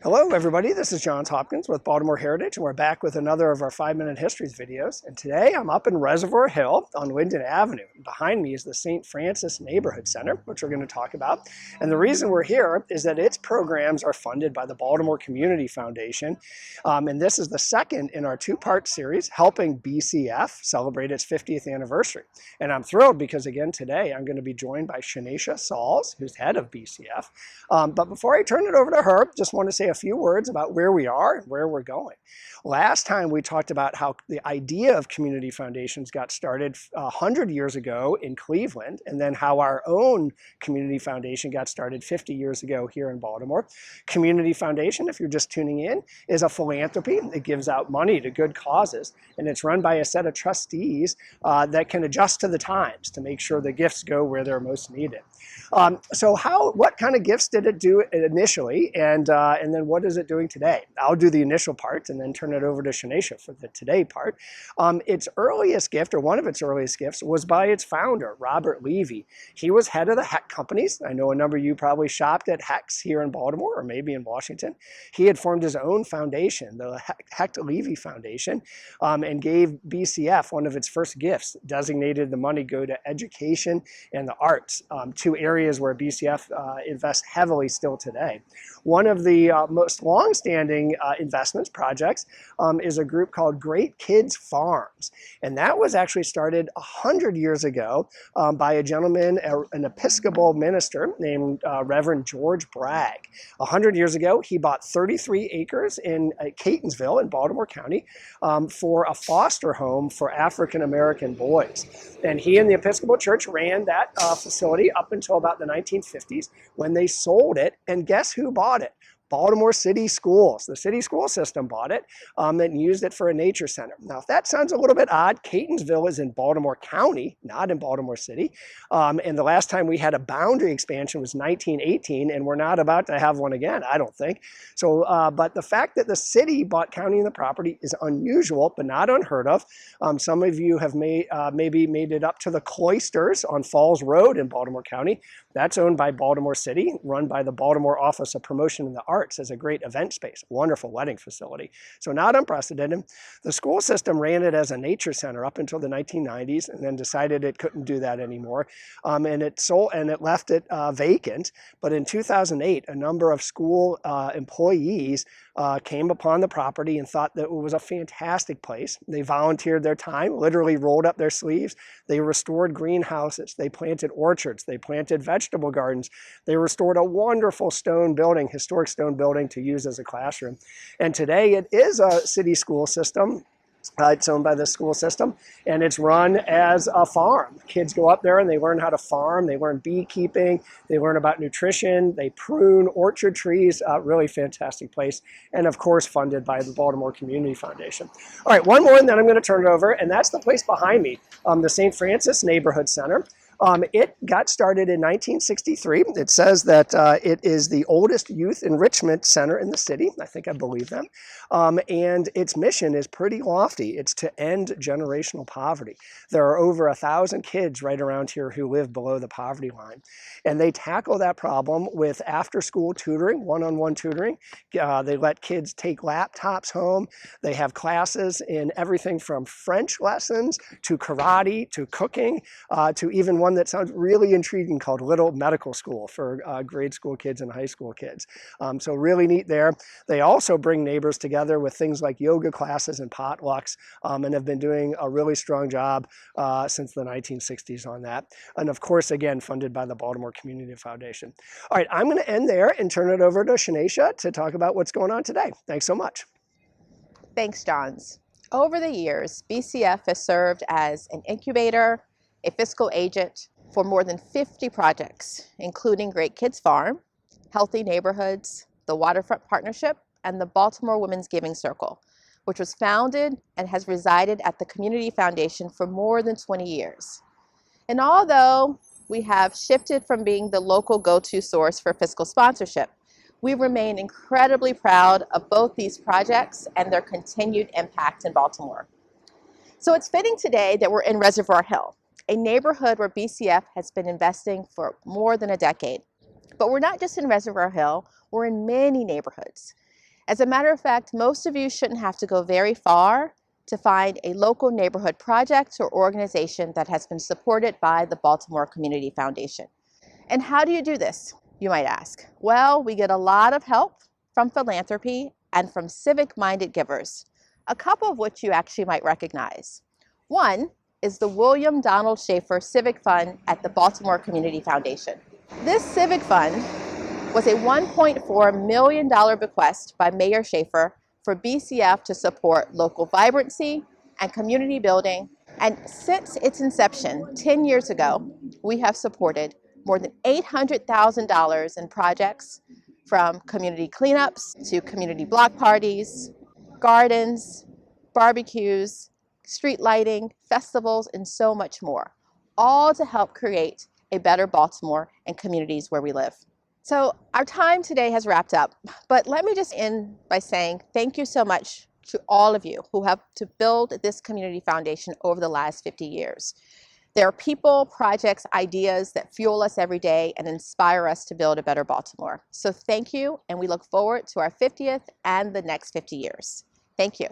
Hello everybody, this is Johns Hopkins with Baltimore Heritage, and we're back with another of our 5-Minute Histories videos. And today I'm up in Reservoir Hill on Linden Avenue. Behind me is the St. Francis Neighborhood Center, which we're going to talk about. And the reason we're here is that its programs are funded by the Baltimore Community Foundation. And this is the second in our two-part series, helping BCF celebrate its 50th anniversary. And I'm thrilled because, again, today I'm going to be joined by Shanisha Sauls, who's head of BCF. But before I turn it over to her, just want to say a few words about where we are and where we're going. Last time we talked about how the idea of community foundations got started 100 years ago in Cleveland, and then how our own community foundation got started 50 years ago here in Baltimore. Community foundation, if you're just tuning in, is a philanthropy that gives out money to good causes, and it's run by a set of trustees that can adjust to the times to make sure the gifts go where they're most needed. So what kind of gifts did it do initially, and then what is it doing today? I'll do the initial part and then turn it over to Shanisha for the today part. Its earliest gift, or one of its earliest gifts, was by its founder, Robert Levy. He was head of the Heck Companies. I know a number of you probably shopped at Heck's here in Baltimore or maybe in Washington. He had formed his own foundation, the Heck-Levy Foundation, and gave BCF one of its first gifts, designated the money go to education and the arts, two areas where BCF invests heavily still today. One of the most long-standing investments projects is a group called Great Kids Farms. And that was actually started 100 years ago by a gentleman, an Episcopal minister named Reverend George Bragg. 100 years ago, he bought 33 acres in Catonsville in Baltimore County for a foster home for African-American boys. And he and the Episcopal Church ran that facility up until about the 1950s when they sold it. And guess who bought it? Baltimore City Schools. The city school system bought it and used it for a nature center. Now, if that sounds a little bit odd, Catonsville is in Baltimore County, not in Baltimore City. And the last time we had a boundary expansion was 1918, and we're not about to have one again, I don't think. So, but the fact that the city bought county and the property is unusual, but not unheard of. Some of you have maybe made it up to the Cloisters on Falls Road in Baltimore County. That's owned by Baltimore City, run by the Baltimore Office of Promotion in the Arts as a great event space, wonderful wedding facility. So not unprecedented. The school system ran it as a nature center up until the 1990s, and then decided it couldn't do that anymore. And it sold, and it left it vacant. But in 2008, a number of school employees came upon the property and thought that it was a fantastic place. They volunteered their time, literally rolled up their sleeves. They restored greenhouses. They planted orchards. They planted vegetable gardens. They restored a wonderful stone building, historic stone building, to use as a classroom. And today it is a city school system. It's owned by the school system, and it's run as a farm. Kids go up there and they learn how to farm. They learn beekeeping. They learn about nutrition. They prune orchard trees. Really fantastic place. And of course, funded by the Baltimore Community Foundation. All right, one more, and then I'm going to turn it over. And that's the place behind me, the St. Francis Neighborhood Center. It got started in 1963. It says that it is the oldest youth enrichment center in the city. I think I believe them. And its mission is pretty lofty. It's to end generational poverty. There are over 1,000 kids right around here who live below the poverty line. And they tackle that problem with after-school tutoring, one-on-one tutoring. They let kids take laptops home. They have classes in everything from French lessons to karate to cooking to even one that sounds really intriguing called Little Medical School for grade school kids and high school kids. So really neat there. They also bring neighbors together with things like yoga classes and potlucks, and have been doing a really strong job since the 1960s on that. And of course, again, funded by the Baltimore Community Foundation. All right, I'm going to end there and turn it over to Shanisha to talk about what's going on today. Thanks so much. Thanks, Johns. Over the years, BCF has served as an incubator, a fiscal agent for more than 50 projects, including Great Kids Farm, Healthy Neighborhoods, the Waterfront Partnership, and the Baltimore Women's Giving Circle, which was founded and has resided at the Community Foundation for more than 20 years. And although we have shifted from being the local go-to source for fiscal sponsorship, we remain incredibly proud of both these projects and their continued impact in Baltimore. So it's fitting today that we're in Reservoir Hill, a neighborhood where BCF has been investing for more than a decade. But we're not just in Reservoir Hill, we're in many neighborhoods. As a matter of fact, most of you shouldn't have to go very far to find a local neighborhood project or organization that has been supported by the Baltimore Community Foundation. And how do you do this, you might ask? Well, we get a lot of help from philanthropy and from civic-minded givers, a couple of which you actually might recognize. One is the William Donald Schaefer Civic Fund at the Baltimore Community Foundation. This civic fund was a $1.4 million bequest by Mayor Schaefer for BCF to support local vibrancy and community building. And since its inception 10 years ago, we have supported more than $800,000 in projects, from community cleanups to community block parties, gardens, barbecues, street lighting, festivals, and so much more, all to help create a better Baltimore and communities where we live. So our time today has wrapped up, but let me just end by saying thank you so much to all of you who have to build this community foundation over the last 50 years. There are people, projects, ideas that fuel us every day and inspire us to build a better Baltimore. So thank you, and we look forward to our 50th and the next 50 years. Thank you.